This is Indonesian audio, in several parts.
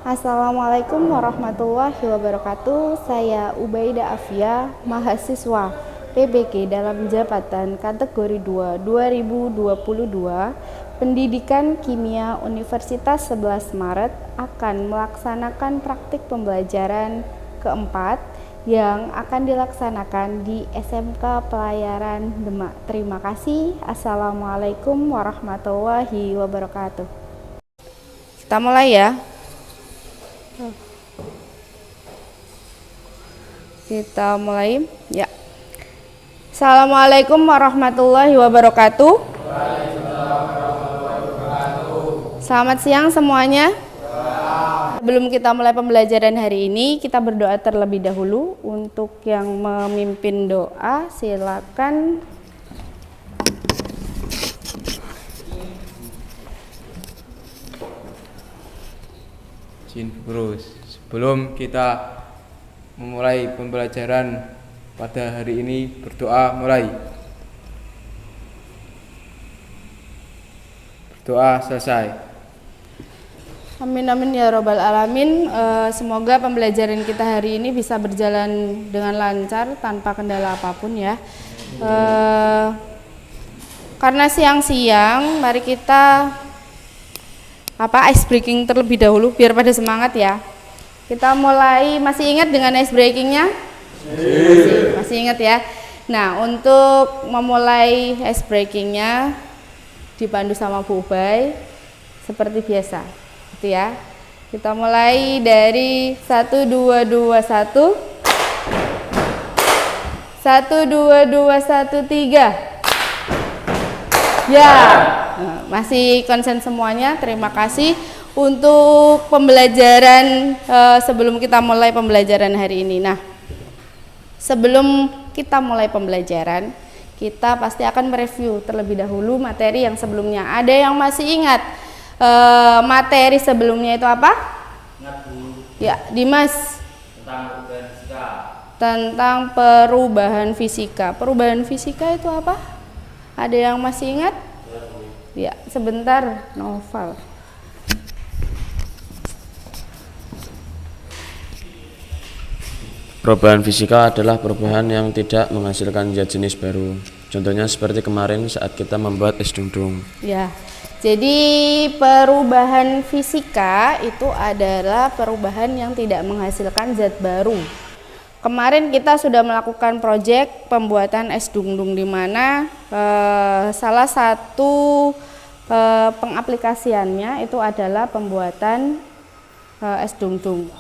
Assalamualaikum warahmatullahi wabarakatuh. Saya Ubaidah Afia, mahasiswa PBK dalam jabatan kategori 2 2022, Pendidikan Kimia Universitas 11 Maret akan melaksanakan praktik pembelajaran keempat yang akan dilaksanakan di SMK Pelayaran Demak. Terima kasih. Assalamualaikum warahmatullahi wabarakatuh. Kita mulai ya. Kita mulai ya. Assalamualaikum warahmatullahi wabarakatuh. Selamat siang semuanya. Sebelum kita mulai pembelajaran hari ini, kita berdoa terlebih dahulu. Untuk yang memimpin doa, silakan. Terus, sebelum kita memulai pembelajaran pada hari ini, berdoa mulai. Berdoa selesai. Amin amin ya robbal alamin. Semoga pembelajaran kita hari ini bisa berjalan dengan lancar tanpa kendala apapun ya. Karena siang-siang, mari kita ice breaking terlebih dahulu biar pada semangat ya. Kita mulai, masih ingat dengan ice breakingnya? Masih ingat ya. Nah, untuk memulai ice breakingnya dipandu sama Bu Ubay seperti biasa, gitu ya. Kita mulai dari 1 2 2 1 1 2 2 1 3. Ya. Masih konsen semuanya, terima kasih. Untuk pembelajaran sebelum kita mulai pembelajaran hari ini. Nah, sebelum kita mulai pembelajaran, kita pasti akan mereview terlebih dahulu materi yang sebelumnya. Ada yang masih ingat materi sebelumnya itu apa? Ya, Dimas. Tentang perubahan fisika. Perubahan fisika itu apa? Ada yang masih ingat? Ya, sebentar, Noval. Perubahan fisika adalah perubahan yang tidak menghasilkan zat jenis baru. Contohnya seperti kemarin saat kita membuat es dung-dung. Ya, jadi perubahan fisika itu adalah perubahan yang tidak menghasilkan zat baru. Kemarin kita sudah melakukan proyek pembuatan es dung-dung, di mana salah satu pengaplikasiannya itu adalah pembuatan es dung-dung.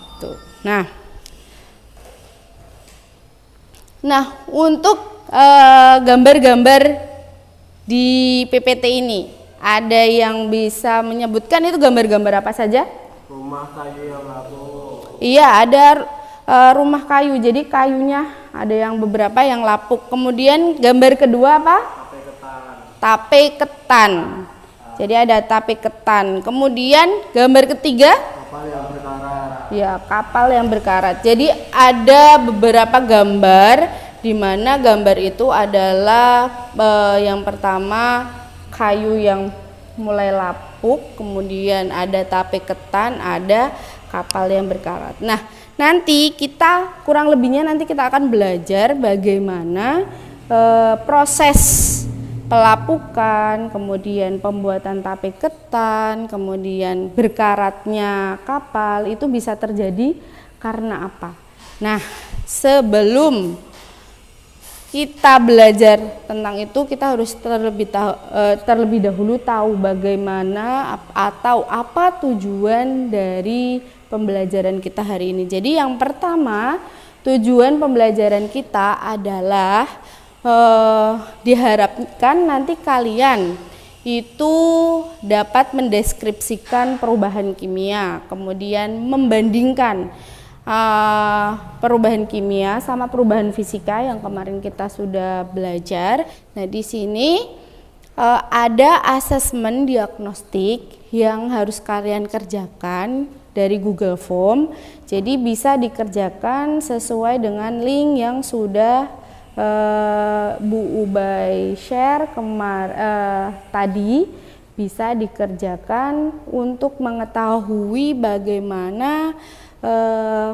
Nah, untuk gambar-gambar di PPT ini, ada yang bisa menyebutkan itu gambar-gambar apa saja? Rumah kayu yang lapuk. Iya, ada rumah kayu. Jadi kayunya ada yang beberapa yang lapuk. Kemudian gambar kedua apa? Tape ketan. Jadi ada tape ketan. Kemudian gambar ketiga? Kapal yang berkarat. Ya, kapal yang berkarat. Jadi ada beberapa gambar di mana gambar itu adalah yang pertama kayu yang mulai lapuk, kemudian ada tape ketan, ada kapal yang berkarat. Nah, nanti kita kurang lebihnya nanti kita akan belajar bagaimana proses pelapukan, kemudian pembuatan tape ketan, kemudian berkaratnya kapal itu bisa terjadi karena apa. Nah, sebelum kita belajar tentang itu, kita harus terlebih dahulu tahu bagaimana atau apa tujuan dari pembelajaran kita hari ini. Jadi yang pertama, tujuan pembelajaran kita adalah diharapkan nanti kalian itu dapat mendeskripsikan perubahan kimia, kemudian membandingkan perubahan kimia sama perubahan fisika yang kemarin kita sudah belajar. Nah, di sini ada asesmen diagnostik yang harus kalian kerjakan dari Google Form. Jadi bisa dikerjakan sesuai dengan link yang sudah Bu Ubay share tadi bisa dikerjakan untuk mengetahui bagaimana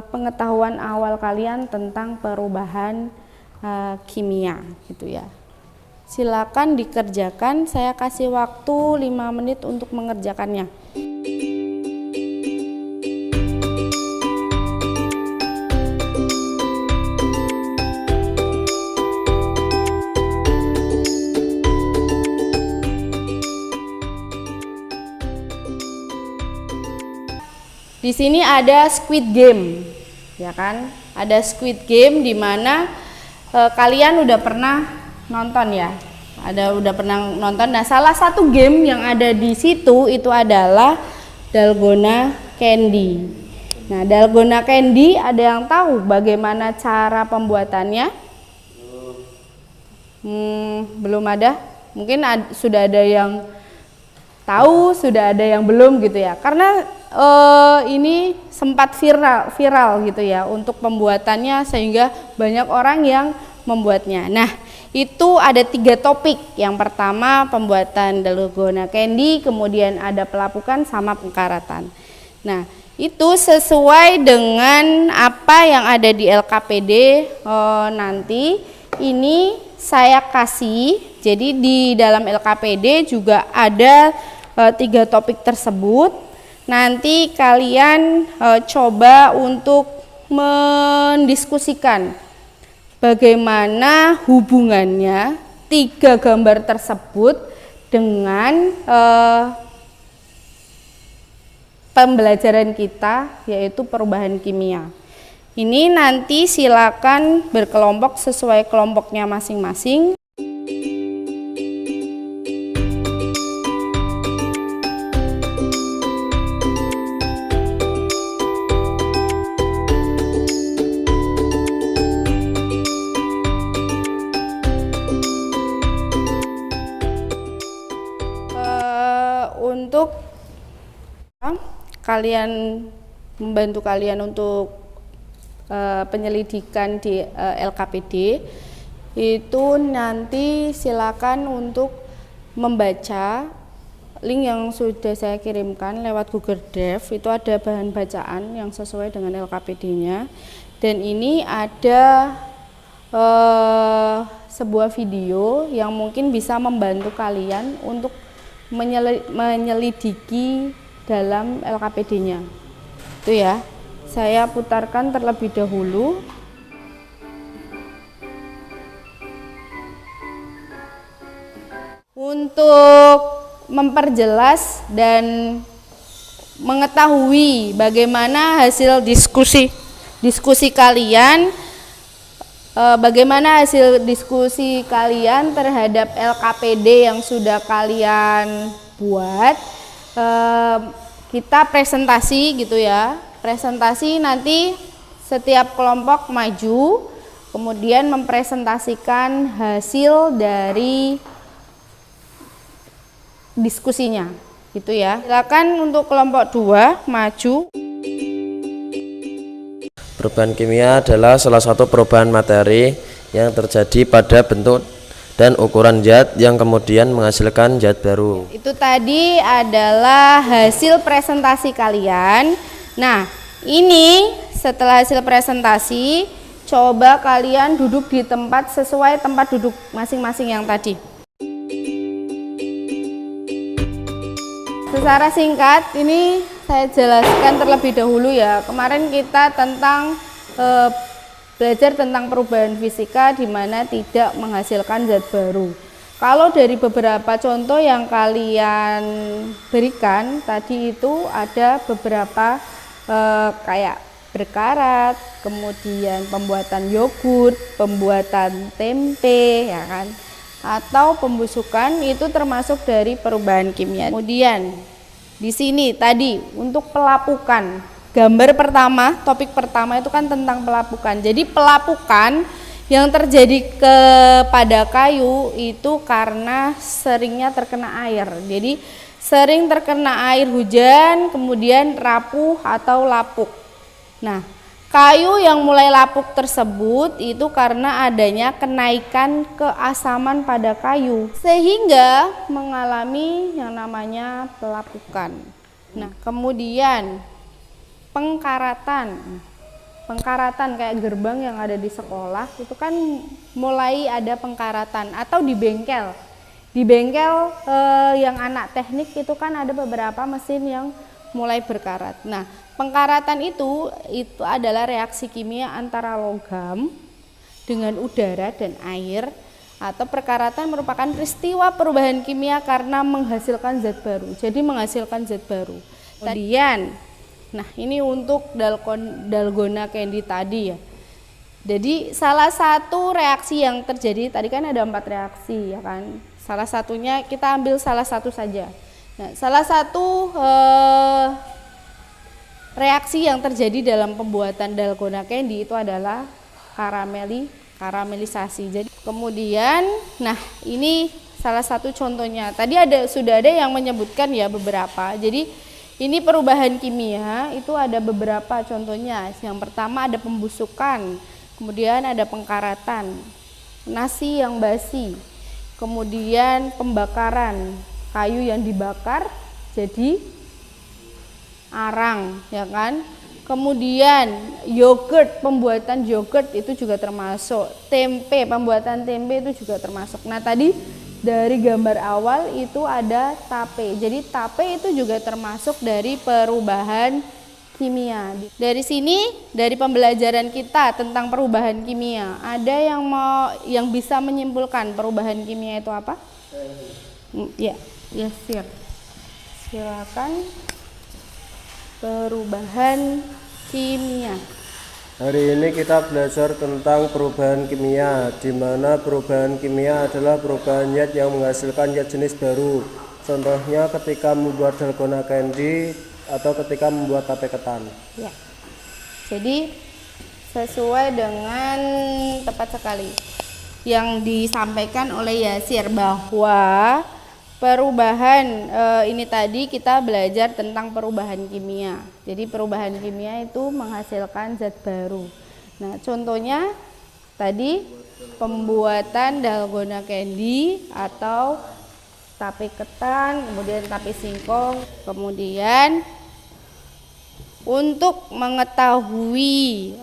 pengetahuan awal kalian tentang perubahan kimia gitu ya. Silakan dikerjakan, saya kasih waktu 5 menit untuk mengerjakannya. Di sini ada Squid Game, ya kan? Ada Squid Game di mana kalian udah pernah nonton ya? Udah pernah nonton. Nah, salah satu game yang ada di situ itu adalah Dalgona Candy. Nah, Dalgona Candy ada yang tahu bagaimana cara pembuatannya? Belum ada. Mungkin sudah ada yang tahu, sudah ada yang belum gitu ya. Karena ini sempat viral gitu ya untuk pembuatannya, sehingga banyak orang yang membuatnya. Nah, itu ada 3 topik. Yang pertama pembuatan Dalgona Candy, kemudian ada pelapukan sama pengkaratan. Nah, itu sesuai dengan apa yang ada di LKPD nanti. Ini saya kasih, jadi di dalam LKPD juga ada 3 topik tersebut. Nanti kalian coba untuk mendiskusikan bagaimana hubungannya 3 gambar tersebut dengan pembelajaran kita, yaitu perubahan kimia. Ini nanti silakan berkelompok sesuai kelompoknya masing-masing. Untuk kalian, membantu kalian untuk penyelidikan di LKPD, itu nanti silakan untuk membaca link yang sudah saya kirimkan lewat Google Drive. Itu ada bahan bacaan yang sesuai dengan LKPD-nya, dan ini ada sebuah video yang mungkin bisa membantu kalian untuk menyelidiki dalam LKPD-nya. Itu ya, saya putarkan terlebih dahulu. Untuk memperjelas dan mengetahui bagaimana hasil diskusi kalian, bagaimana hasil diskusi kalian terhadap LKPD yang sudah kalian buat, kita presentasi gitu ya. Presentasi nanti setiap kelompok maju, kemudian mempresentasikan hasil dari diskusinya gitu ya. Silakan untuk kelompok 2 maju. Perubahan kimia adalah salah satu perubahan materi yang terjadi pada bentuk dan ukuran zat yang kemudian menghasilkan zat baru. Itu tadi adalah hasil presentasi kalian. Nah, ini setelah hasil presentasi, coba kalian duduk di tempat sesuai tempat duduk masing-masing yang tadi. Secara singkat ini saya jelaskan terlebih dahulu ya. Kemarin kita tentang belajar tentang perubahan fisika di mana tidak menghasilkan zat baru. Kalau dari beberapa contoh yang kalian berikan tadi itu ada beberapa kayak berkarat, kemudian pembuatan yogurt, pembuatan tempe, ya kan, atau pembusukan, itu termasuk dari perubahan kimia. Kemudian di sini tadi untuk pelapukan, gambar pertama, topik pertama itu kan tentang pelapukan. Jadi pelapukan yang terjadi kepada kayu itu karena seringnya terkena air. Jadi sering terkena air hujan, kemudian rapuh atau lapuk. Nah, Kayu yang mulai lapuk tersebut itu karena adanya kenaikan keasaman pada kayu sehingga mengalami yang namanya pelapukan. Nah, kemudian pengkaratan. Pengkaratan kayak gerbang yang ada di sekolah itu kan mulai ada pengkaratan atau di bengkel. Di bengkel yang anak teknik itu kan ada beberapa mesin yang mulai berkarat. Nah, pengkaratan itu adalah reaksi kimia antara logam dengan udara dan air, atau perkaratan merupakan peristiwa perubahan kimia karena menghasilkan zat baru. Jadi menghasilkan zat baru. Kemudian, nah ini untuk dalgona candy tadi ya. Jadi salah satu reaksi yang terjadi tadi kan ada 4 reaksi ya kan. Salah satunya kita ambil salah satu saja. Nah, salah satu reaksi yang terjadi dalam pembuatan dalgona candy itu adalah karamelisasi. Jadi kemudian, nah ini salah satu contohnya. Tadi sudah ada yang menyebutkan ya beberapa. Jadi ini perubahan kimia itu ada beberapa contohnya. Yang pertama ada pembusukan, kemudian ada pengkaratan, nasi yang basi, kemudian pembakaran. Kayu yang dibakar jadi arang ya kan. Kemudian yogurt, pembuatan yogurt itu juga termasuk. Tempe, pembuatan tempe itu juga termasuk. Nah, tadi dari gambar awal itu ada tape. Jadi tape itu juga termasuk dari perubahan kimia. Dari sini, dari pembelajaran kita tentang perubahan kimia, ada yang bisa menyimpulkan perubahan kimia itu apa? Ya. Ya, silakan. Perubahan kimia. Hari ini kita belajar tentang perubahan kimia, di mana perubahan kimia adalah perubahan zat yang menghasilkan zat jenis baru. Contohnya ketika membuat dalgona candy atau ketika membuat tape ketan. Ya. Jadi sesuai dengan tepat sekali yang disampaikan oleh Yasir bahwa perubahan ini tadi kita belajar tentang perubahan kimia. Jadi perubahan kimia itu menghasilkan zat baru. Nah, contohnya tadi pembuatan dalgona candy atau tape ketan, kemudian tape singkong. Kemudian untuk mengetahui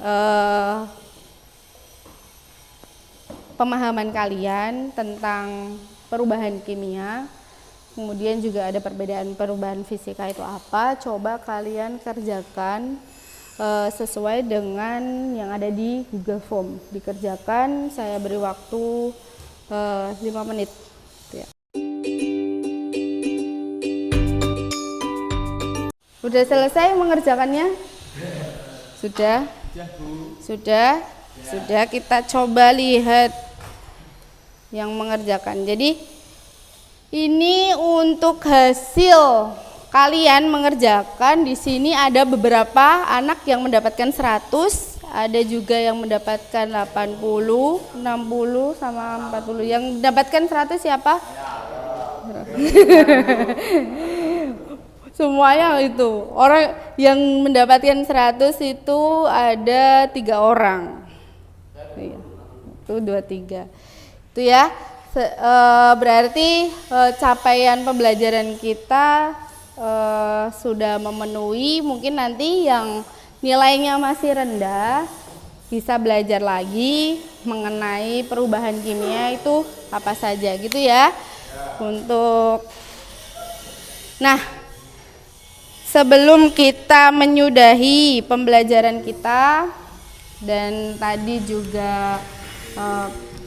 pemahaman kalian tentang perubahan kimia, kemudian juga ada perubahan fisika itu apa, coba kalian kerjakan sesuai dengan yang ada di Google Form. Dikerjakan, saya beri waktu 5 menit ya. Sudah selesai mengerjakannya? Sudah? Sudah, kita coba lihat yang mengerjakan. Jadi ini untuk hasil kalian mengerjakan. Di sini ada beberapa anak yang mendapatkan 100, ada juga yang mendapatkan 80, 60 sama 40. Yang mendapatkan 100 siapa? Semuanya itu. Orang yang mendapatkan 100 itu ada 3 orang. Itu 2, 3. Itu ya. Berarti capaian pembelajaran kita sudah memenuhi. Mungkin nanti yang nilainya masih rendah bisa belajar lagi mengenai perubahan kimia itu apa saja gitu ya. Nah, sebelum kita menyudahi pembelajaran kita dan tadi juga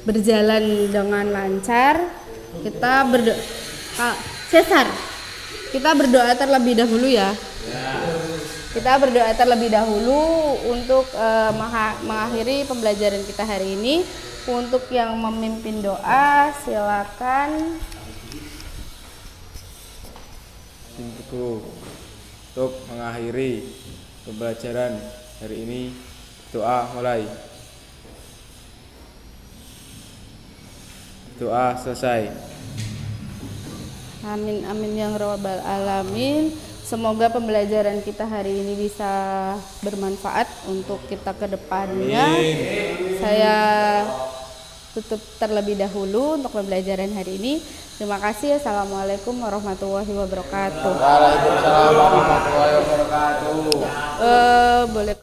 berjalan dengan lancar, kita berdoa terlebih dahulu ya. Kita berdoa terlebih dahulu untuk mengakhiri pembelajaran kita hari ini. Untuk yang memimpin doa, silakan. Untuk mengakhiri pembelajaran hari ini, doa mulai. Doa selesai. Amin amin ya rabbal alamin. Semoga pembelajaran kita hari ini bisa bermanfaat untuk kita ke depannya. Saya tutup terlebih dahulu untuk pembelajaran hari ini. Terima kasih. Assalamualaikum warahmatullahi wabarakatuh. Waalaikumsalam warahmatullahi wabarakatuh. Boleh